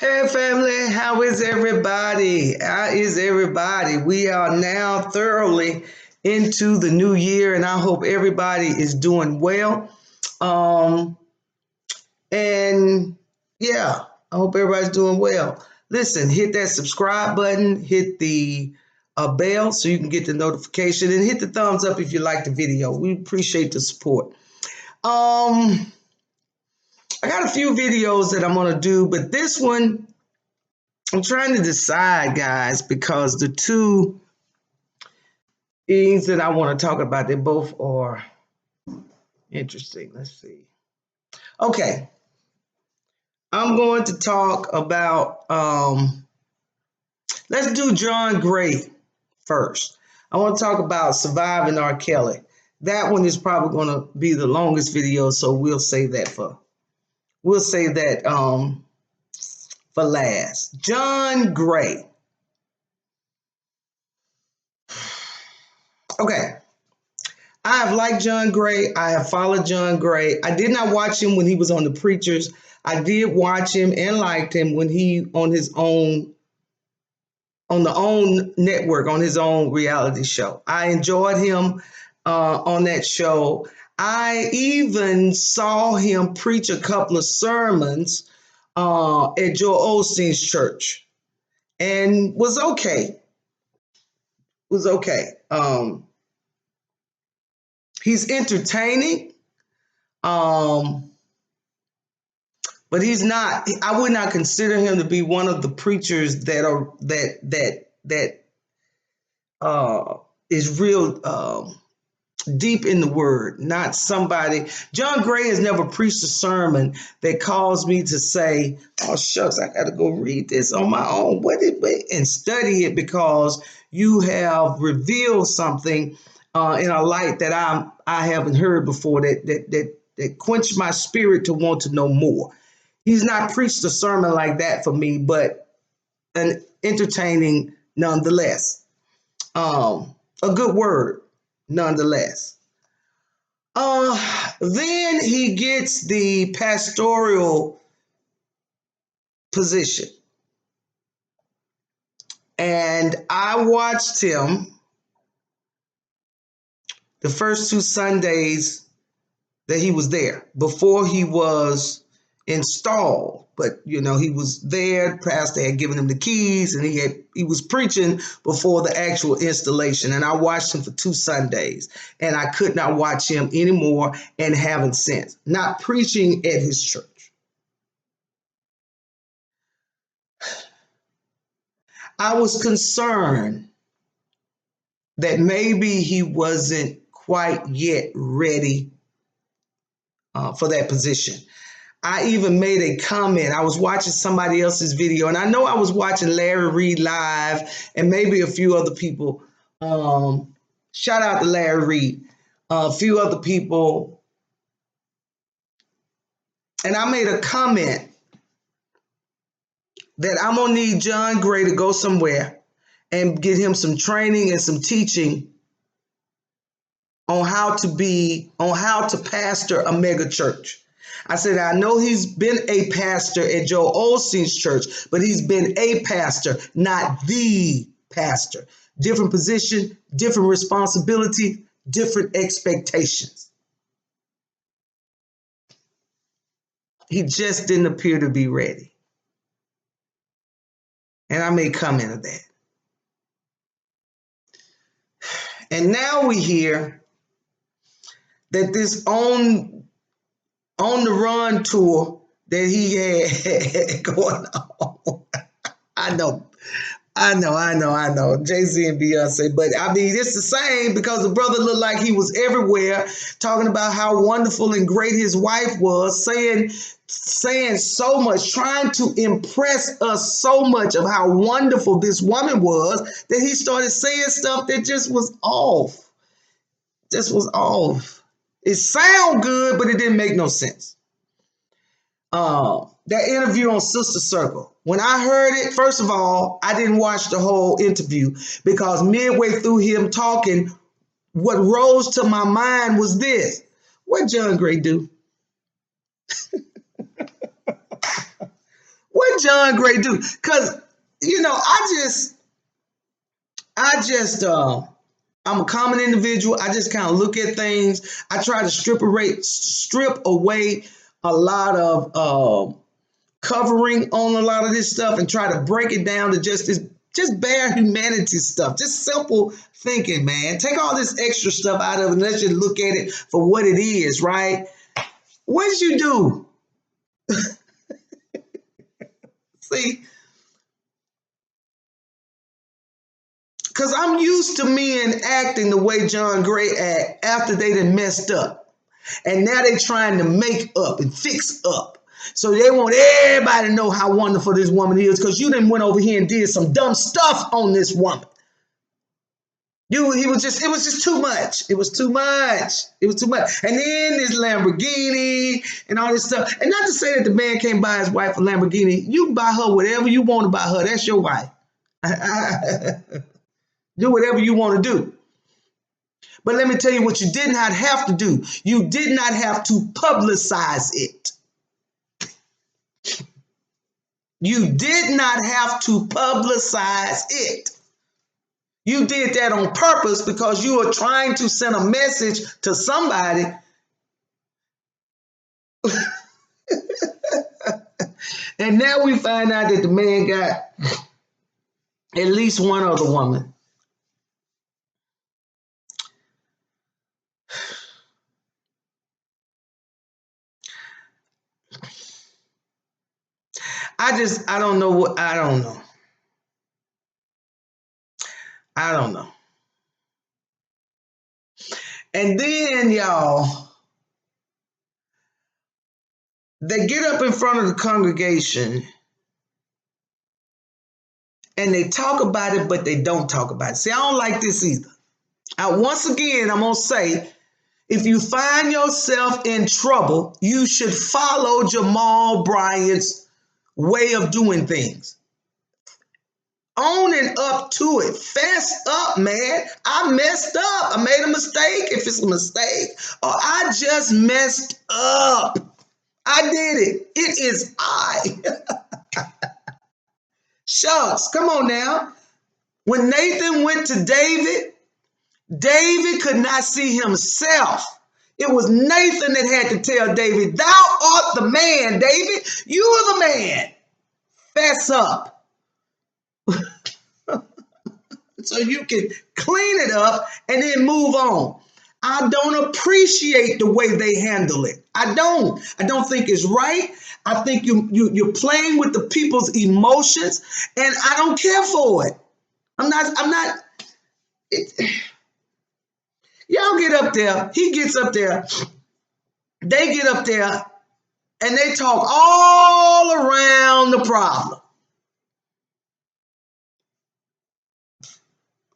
Hey family, how is everybody? How is everybody? We are now thoroughly into the new year, and I hope everybody is doing well. Um, and yeah, I hope everybody's doing well. Listen, hit that subscribe button, hit the bell so you can get the notification, and hit the thumbs up if you like the video. We appreciate the support. I got a few videos that I'm gonna do, but this one I'm trying to decide, guys, because the two things that I want to talk about, they both are interesting. Let's see. Okay, I'm going to talk about, let's do John Gray first. I want to talk about surviving R. Kelly. That one is probably going to be the longest video, so we'll save that for last. John Gray. Okay. I have liked John Gray. I have followed John Gray. I did not watch him when he was on the Preachers. I did watch him and liked him when he on his own, on the own network, on his own reality show. I enjoyed him on that show. I even saw him preach a couple of sermons at Joel Osteen's church, and was okay. Was okay. He's entertaining. But he's not. I would not consider him to be one of the preachers that are is real deep in the word. Not somebody. John Gray has never preached a sermon that caused me to say, "Oh shucks, I got to go read this on my own." And study it, because you have revealed something in a light that I haven't heard before, that quenched my spirit to want to know more. He's not preached a sermon like that for me, but an entertaining nonetheless. A good word nonetheless. Then he gets the pastoral position. And I watched him the first two Sundays that he was there before he was installed. But he was there. Pastor had given him the keys, and he was preaching before the actual installation. And I watched him for two Sundays, and I could not watch him anymore, and haven't since. Not preaching at his church. I was concerned that maybe he wasn't quite yet ready for that position. I even made a comment. I was watching somebody else's video, and I know I was watching Larry Reid live and maybe a few other people. Shout out to Larry Reid, a few other people. And I made a comment that I'm going to need John Gray to go somewhere and get him some training and some teaching on how to pastor a mega church. I said, I know he's been a pastor at Joel Osteen's church, but he's been a pastor, not the pastor. Different position, different responsibility, different expectations. He just didn't appear to be ready. And I made comment of that. And now we hear that this on the run tour that he had going on. I know. Jay-Z and Beyonce. But I mean, it's the same, because the brother looked like he was everywhere talking about how wonderful and great his wife was, saying so much, trying to impress us so much of how wonderful this woman was, that he started saying stuff that just was off. It sounded good, but it didn't make no sense. That interview on Sister Circle, when I heard it, first of all, I didn't watch the whole interview, because midway through him talking, what rose to my mind was this: what John Gray do? What what John Gray do? Because I'm a common individual. I just kind of look at things. I try to strip away a lot of covering on a lot of this stuff and try to break it down to just bare humanity stuff, just simple thinking, man. Take all this extra stuff out of it and let's just look at it for what it is, right? What did you do? See, because I'm used to men acting the way John Gray act after they done messed up. And now they trying to make up and fix up. So they want everybody to know how wonderful this woman is because you done went over here and did some dumb stuff on this woman. It was just too much. It was too much. It was too much. And then this Lamborghini and all this stuff. And not to say that the man can't buy his wife a Lamborghini. You can buy her whatever you want to buy her. That's your wife. Do whatever you want to do. But let me tell you what you did not have to do. You did not have to publicize it. You did not have to publicize it. You did that on purpose because you were trying to send a message to somebody. And now we find out that the man got at least one other woman. I don't know what, I don't know. I don't know. And then, y'all, they get up in front of the congregation and they talk about it, but they don't talk about it. See, I don't like this either. Once again, I'm going to say, if you find yourself in trouble, you should follow Jamal Bryant's way of doing things. Owning up to it. Fess up, man. I messed up. I made a mistake, if it's a mistake. Or I just messed up. I did it. It is I. Shucks, come on now. When Nathan went to David, David could not see himself. It was Nathan that had to tell David, thou art the man, David. You are the man. Fess up. So you can clean it up and then move on. I don't appreciate the way they handle it. I don't think it's right. I think you're playing with the people's emotions, and I don't care for it. I'm not. Y'all get up there. He gets up there. They get up there, and they talk all around the problem.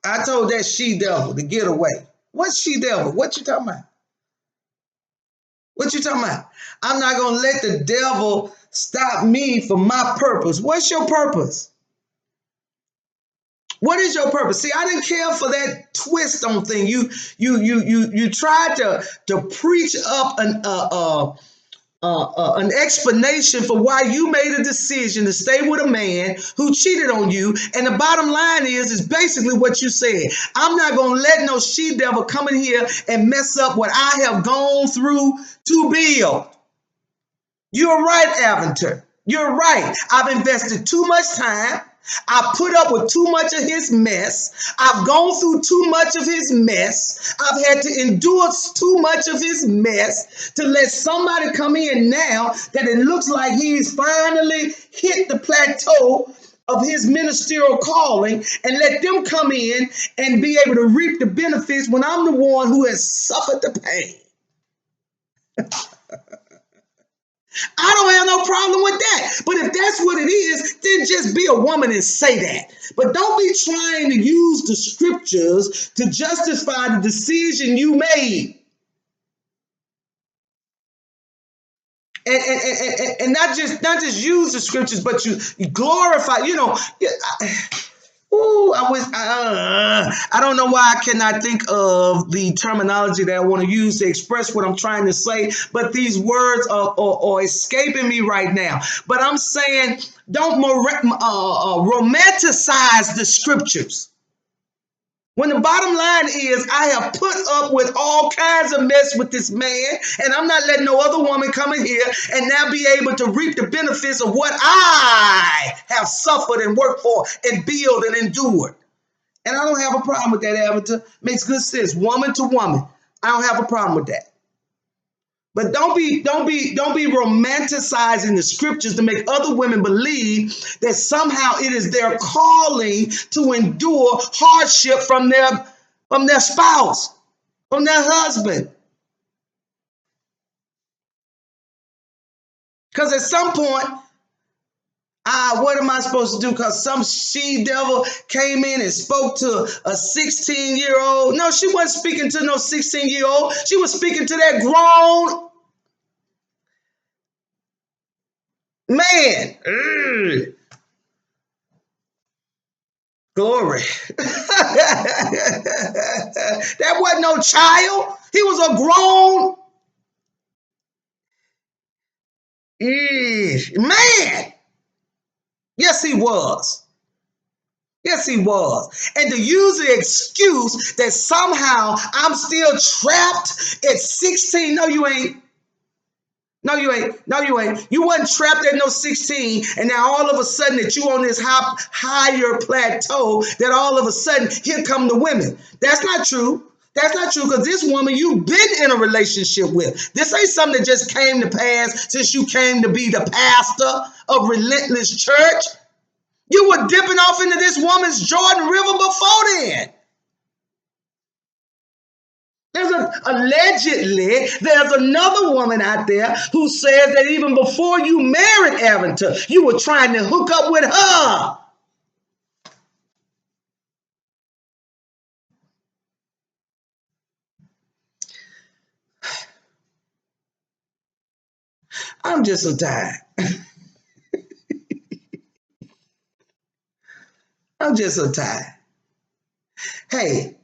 I told that she-devil to get away. What she-devil? What you talking about? What you talking about? I'm not going to let the devil stop me from my purpose. What's your purpose? What is your purpose? See, I didn't care for that twist on thing. You tried to preach up an explanation for why you made a decision to stay with a man who cheated on you. And the bottom line is basically what you said. I'm not going to let no she-devil come in here and mess up what I have gone through to build. You're right, Aventer. You're right. I've invested too much time. I put up with too much of his mess. I've gone through too much of his mess. I've had to endure too much of his mess to let somebody come in now that it looks like he's finally hit the plateau of his ministerial calling and let them come in and be able to reap the benefits when I'm the one who has suffered the pain. I don't have no problem with that. But if that's what it is, then just be a woman and say that. But don't be trying to use the scriptures to justify the decision you made. And not just use the scriptures, but you glorify, Ooh, I don't know why I cannot think of the terminology that I want to use to express what I'm trying to say, but these words are escaping me right now. But I'm saying don't romanticize the scriptures. When the bottom line is, I have put up with all kinds of mess with this man, and I'm not letting no other woman come in here and now be able to reap the benefits of what I have suffered and worked for and built and endured. And I don't have a problem with that, Avatar. Makes good sense, woman to woman. I don't have a problem with that. But don't be romanticizing the scriptures to make other women believe that somehow it is their calling to endure hardship from their spouse, from their husband. Because at some point, what am I supposed to do? Because some she devil came in and spoke to a 16-year-old. No, she wasn't speaking to no 16-year-old. She was speaking to that grown man. Ugh. Glory. That wasn't no child. He was a grown man. Yes, he was. Yes, he was. And to use the excuse that somehow I'm still trapped at 16. No, you ain't. No, you ain't. No, you ain't. You wasn't trapped at no 16, and now all of a sudden that you on this higher plateau, that all of a sudden here come the women. That's not true. That's not true, because this woman you've been in a relationship with. This ain't something that just came to pass since you came to be the pastor of Relentless Church. You were dipping off into this woman's Jordan River before then. Allegedly, there's another woman out there who says that even before you married Aventer, you were trying to hook up with her. I'm just so tired. I'm just so tired. Hey,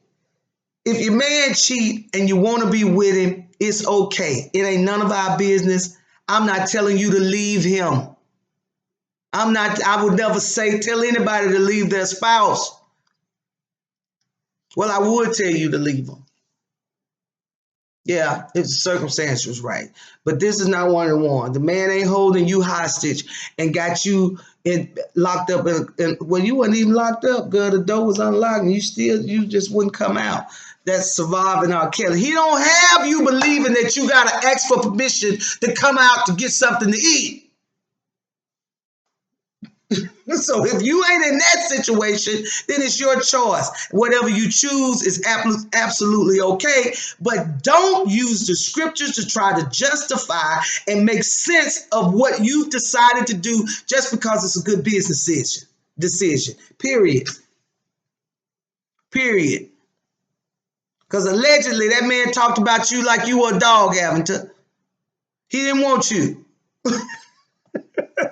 if your man cheat and you want to be with him, it's okay. It ain't none of our business. I'm not telling you to leave him. I would never tell anybody to leave their spouse. Well, I would tell you to leave them. Yeah, if the circumstance was right. But this is not one and one. The man ain't holding you hostage and got you locked up. Well, you wasn't even locked up, girl. The door was unlocked and you just wouldn't come out. That's surviving R. Kelly. He don't have you believing that you got to ask for permission to come out to get something to eat. So if you ain't in that situation, then it's your choice. Whatever you choose is absolutely okay. But don't use the scriptures to try to justify and make sense of what you've decided to do just because it's a good business decision. Period. Period. Because allegedly that man talked about you like you were a dog, Aventer. He didn't want you.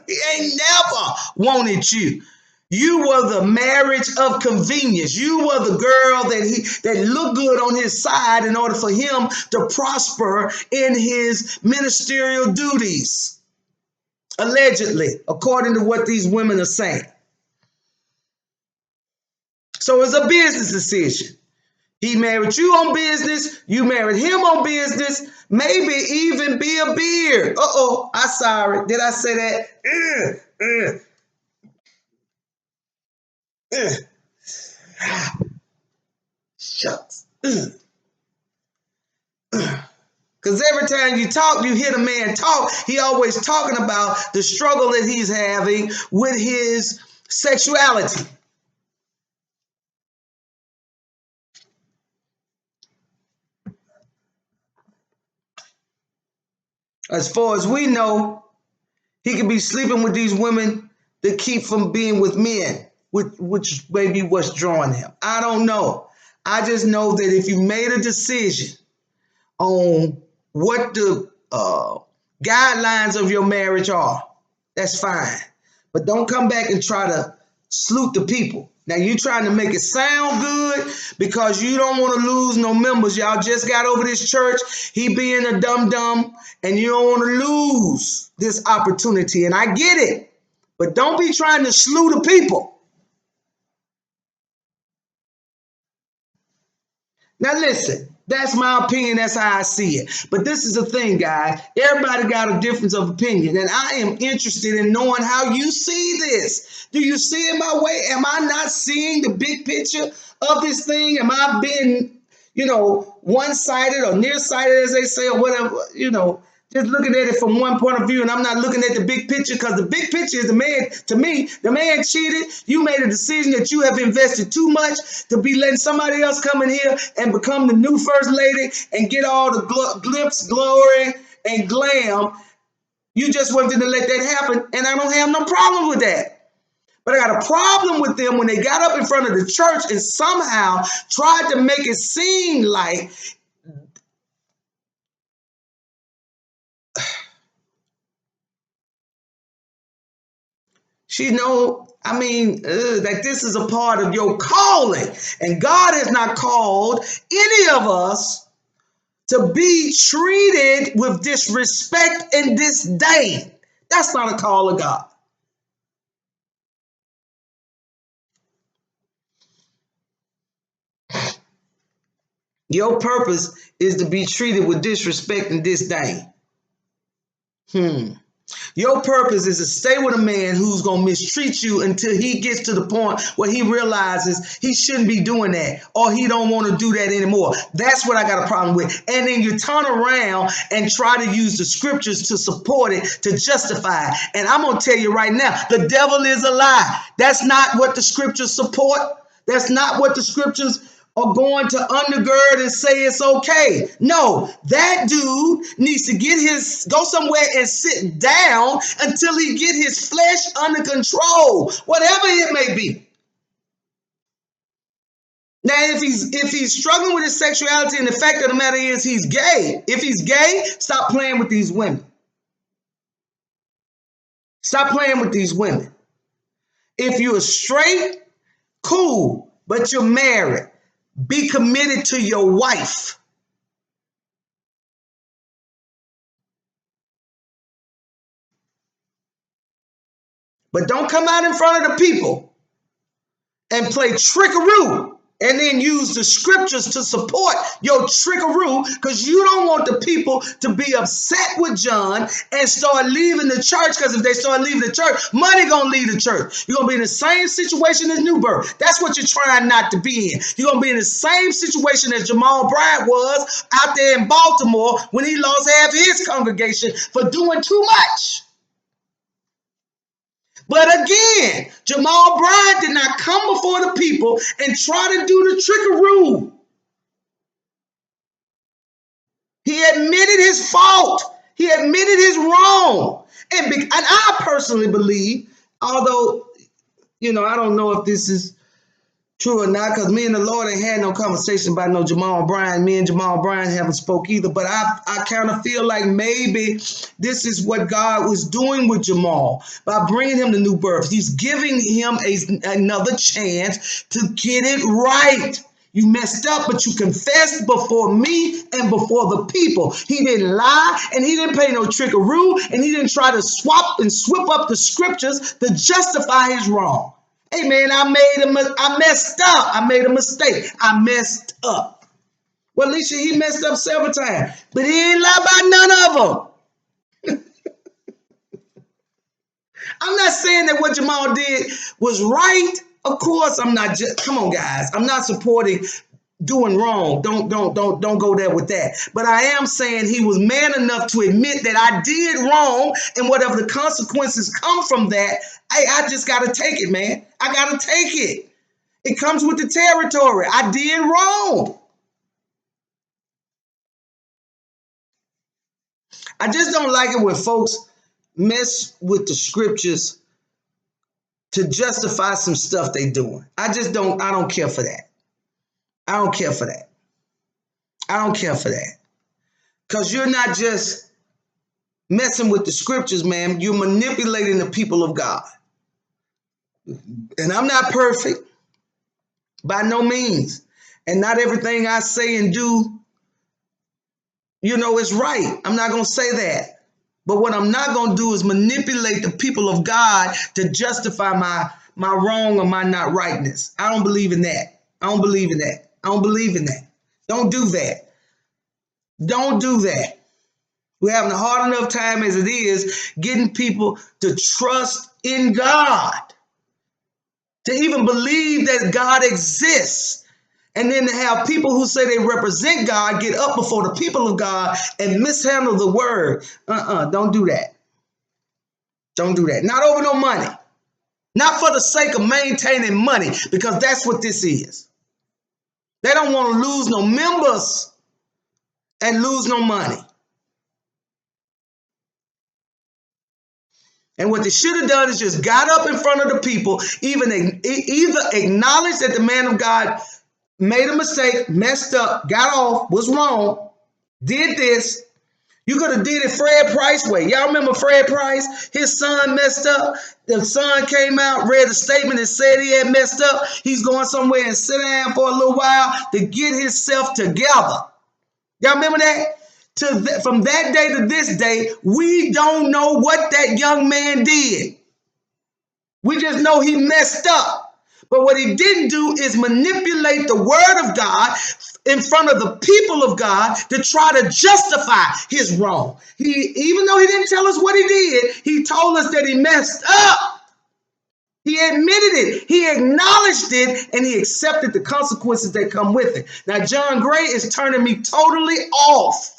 He ain't never wanted you. You were the marriage of convenience. You were the girl that looked good on his side in order for him to prosper in his ministerial duties. Allegedly, according to what these women are saying. So it's a business decision. He married you on business. You married him on business. Maybe even be a beard. Uh-oh, I'm sorry. Did I say that? Shucks. Because every time you talk, you hear the man talk, he always talking about the struggle that he's having with his sexuality. As far as we know, he could be sleeping with these women that keep from being with men, which may be what's drawing him. I don't know. I just know that if you made a decision on what the guidelines of your marriage are, that's fine. But don't come back and try to salute the people. Now you trying to make it sound good because you don't want to lose no members. Y'all just got over this church. He being a dum-dum, and you don't want to lose this opportunity. And I get it. But don't be trying to slew the people. Now listen, that's my opinion. That's how I see it. But this is the thing, guys. Everybody got a difference of opinion. And I am interested in knowing how you see this. Do you see it my way? Am I not seeing the big picture of this thing? Am I being, one-sided or nearsighted, as they say, or whatever, just looking at it from one point of view, and I'm not looking at the big picture, because the big picture is the man. To me, the man cheated. You made a decision that you have invested too much to be letting somebody else come in here and become the new first lady and get all the glitz, glory, and glam. You just wanted to let that happen, and I don't have no problem with that. But I got a problem with them when they got up in front of the church and somehow tried to make it seem like that this is a part of your calling. And God has not called any of us to be treated with disrespect and disdain. That's not a call of God. Your purpose is to be treated with disrespect and disdain. Your purpose is to stay with a man who's going to mistreat you until he gets to the point where he realizes he shouldn't be doing that, or he don't want to do that anymore. That's what I got a problem with. And then you turn around and try to use the scriptures to support it, to justify it. And I'm going to tell you right now, the devil is a lie. That's not what the scriptures support. That's not what the scriptures are going to undergird and say it's okay. No, that dude needs to go somewhere and sit down until he get his flesh under control, whatever it may be. Now, if he's struggling with his sexuality, and the fact of the matter is he's gay, if he's gay, stop playing with these women. Stop playing with these women. If you're straight, cool, but you're married, be committed to your wife. But don't come out in front of the people and play trickaroo and then use the scriptures to support your trickaroo, because you don't want the people to be upset with John and start leaving the church, because if they start leaving the church, money gonna leave the church. You're gonna be in the same situation as New Birth. That's what you're trying not to be in. You're gonna be in the same situation as Jamal Bryant was out there in Baltimore when he lost half his congregation for doing too much. But again, Jamal Bryant did not come before the people and try to do the trickaroo. He admitted his fault. He admitted his wrong. And I personally believe, although, I don't know if this is true or not, because me and the Lord ain't had no conversation about no Jamal Bryant. Me and Jamal Bryant haven't spoke either. But I kind of feel like maybe this is what God was doing with Jamal by bringing him to New Birth. He's giving him another chance to get it right. You messed up, but you confessed before me and before the people. He didn't lie, and he didn't play no trickaroo, and he didn't try to swap and swip up the scriptures to justify his wrong. Hey man, I messed up. I made a mistake. I messed up. Well, Alicia, he messed up several times, but he ain't lie about none of them. I'm not saying that what Jamal did was right. Of course, I'm not just, come on, guys. I'm not supporting doing wrong. Don't go there with that. But I am saying he was man enough to admit that I did wrong, and whatever the consequences come from that, I just got to take it, man. I got to take it. It comes with the territory. I did wrong. I just don't like it when folks mess with the scriptures to justify some stuff they doing. I don't care for that. I don't care for that. I don't care for that. Because you're not just messing with the scriptures, man. You're manipulating the people of God. And I'm not perfect by no means. And not everything I say and do, is right. I'm not going to say that. But what I'm not going to do is manipulate the people of God to justify my wrong or my not rightness. I don't believe in that. I don't believe in that. I don't believe in that. Don't do that. Don't do that. We're having a hard enough time as it is getting people to trust in God, to even believe that God exists. And then to have people who say they represent God get up before the people of God and mishandle the word. Don't do that. Don't do that. Not over no money. Not for the sake of maintaining money, because that's what this is. They don't want to lose no members and lose no money. And what they should have done is just got up in front of the people, either acknowledged that the man of God made a mistake, messed up, got off, was wrong, did this. You could have did it Fred Price way. Y'all remember Fred Price? His son messed up. The son came out, read a statement and said he had messed up. He's going somewhere and sit down for a little while to get himself together. Y'all remember that? From that day to this day, we don't know what that young man did. We just know he messed up. But what he didn't do is manipulate the word of God in front of the people of God to try to justify his wrong. Even though he didn't tell us what he did, he told us that he messed up. He admitted it. He acknowledged it, and he accepted the consequences that come with it. Now, John Gray is turning me totally off.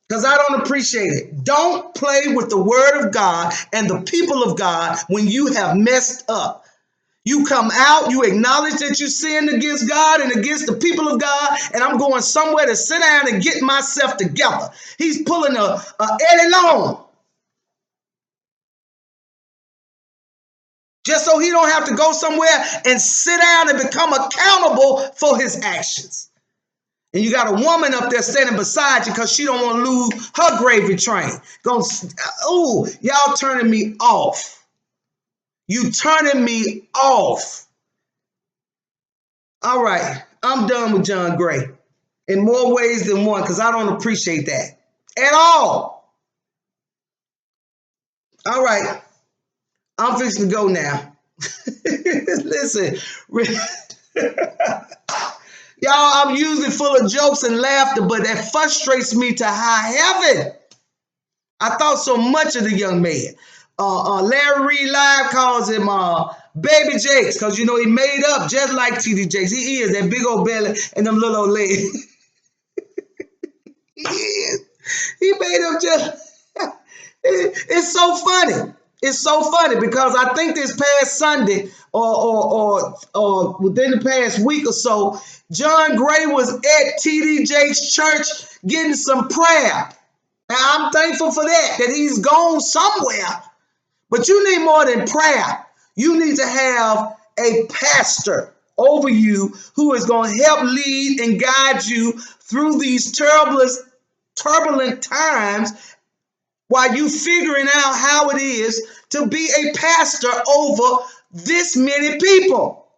Because I don't appreciate it. Don't play with the word of God and the people of God when you have messed up. You come out, you acknowledge that you sinned against God and against the people of God, and I'm going somewhere to sit down and get myself together. He's pulling a Eddie Long. Just so he don't have to go somewhere and sit down and become accountable for his actions. And you got a woman up there standing beside you because she don't want to lose her gravy train. Y'all turning me off. You turning me off. All right, I'm done with John Gray in more ways than one because I don't appreciate that at all. All right, I'm fixing to go now. Listen, y'all, I'm usually full of jokes and laughter, but that frustrates me to high heaven. I thought so much of the young man. Larry Reid Live calls him Baby Jakes because, he made up just like TD Jakes. He is, that big old belly and them little old legs. He is. He made up just... It's so funny. It's so funny because I think this past Sunday or within the past week or so, John Gray was at TD Jakes' church getting some prayer. And I'm thankful for that he's gone somewhere. But you need more than prayer. You need to have a pastor over you who is going to help lead and guide you through these turbulent times while you figuring out how it is to be a pastor over this many people.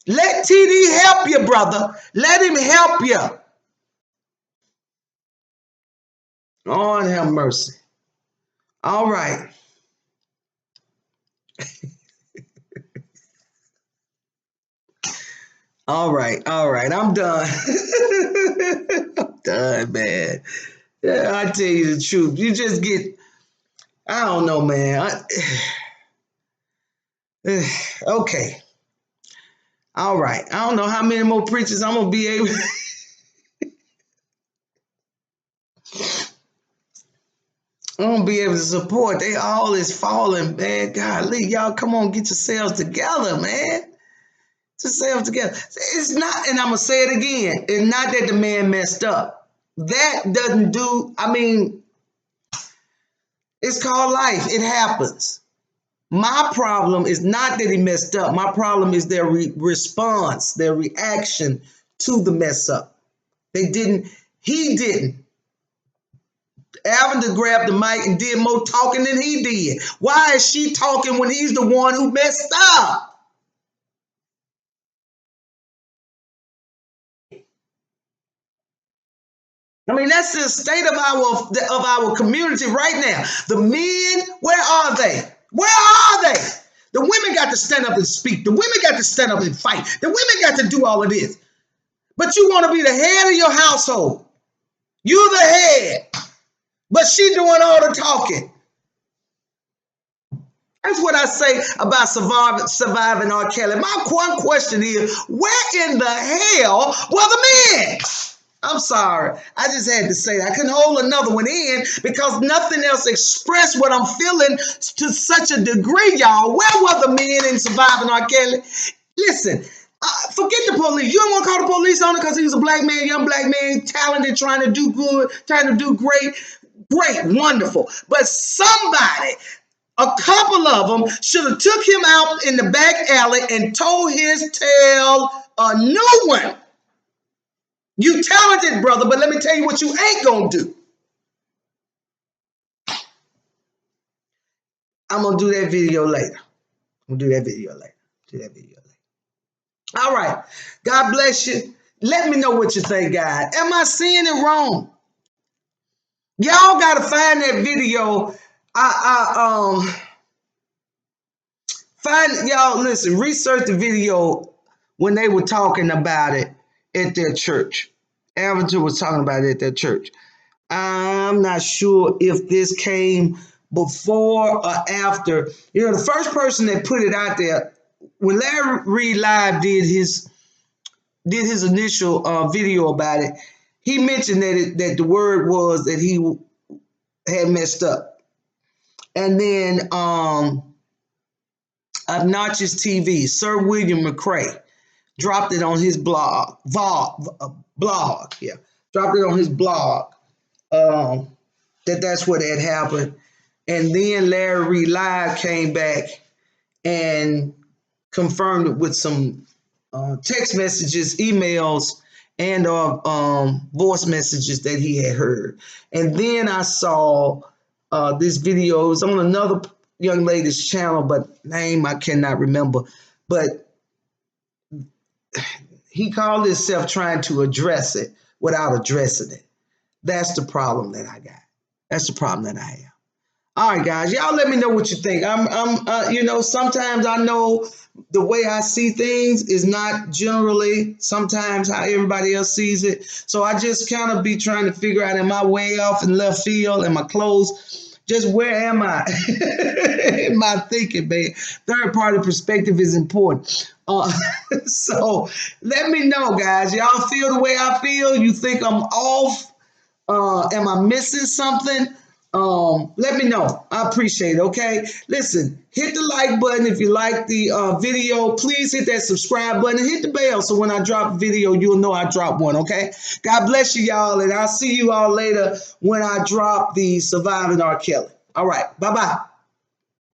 Let TD help you, brother. Let him help you. Lord have mercy. All right. All right. I'm done. I'm done, man. Yeah, I tell you the truth. You just get, I don't know, man. Okay. All right. I don't know how many more preachers I'm going to be able to support. They all is falling, man. Golly, y'all come on, get yourselves together, man. Yourselves together. It's not, and I'm going to say it again, it's not that the man messed up. That doesn't do, it's called life. It happens. My problem is not that he messed up. My problem is their response, their reaction to the mess up. He didn't. Lavender grabbed the mic and did more talking than he did. Why is she talking when he's the one who messed up? I mean, that's the state of our community right now. The men, where are they? Where are they? The women got to stand up and speak. The women got to stand up and fight. The women got to do all of this. But you want to be the head of your household. You're the head. But she doing all the talking. That's what I say about surviving R. Kelly. My one question is, where in the hell were the men? I'm sorry. I just had to say that. I couldn't hold another one in because nothing else expressed what I'm feeling to such a degree, y'all. Where were the men in surviving R. Kelly? Listen, forget the police. You don't want to call the police on it because he was a black man, young black man, talented, trying to do good, trying to do great. Great, wonderful. But somebody, a couple of them, should have took him out in the back alley and told his tale a new one. You talented, brother, but let me tell you what you ain't gonna do. I'm gonna do that video later. I'm gonna do that video later. Do that video later. All right. God bless you. Let me know what you think, guys. Am I seeing it wrong? Y'all gotta find that video. Find y'all listen, research the video when they were talking about it at their church. Avatar was talking about it at their church. I'm not sure if this came before or after. You know, the first person that put it out there, when Larry Reid Live did his initial video about it, he mentioned that the word was that he had messed up. And then Obnoxious TV, Sir William McCrae, dropped it on his blog. Dropped it on his blog. That's what had happened. And then Larry Reid Live came back and confirmed it with some text messages, emails, and voice messages that he had heard. And then I saw this video. It was on another young lady's channel, but name I cannot remember. But he called himself trying to address it without addressing it. That's the problem that I got. That's the problem that I have. All right, guys, y'all let me know what you think. Sometimes I know the way I see things is not generally sometimes how everybody else sees it. So I just kind of be trying to figure out, am I way off in left field? Am I close? Just where am I in my thinking, man? Third party perspective is important. So let me know, guys. Y'all feel the way I feel? You think I'm off? Am I missing something? Let me know. I appreciate it. Okay. Listen, hit the like button if you like the video. Please hit that subscribe button and hit the bell so when I drop a video, you'll know I dropped one. Okay. God bless you, y'all. And I'll see you all later when I drop the Surviving R. Kelly. All right. Bye-bye.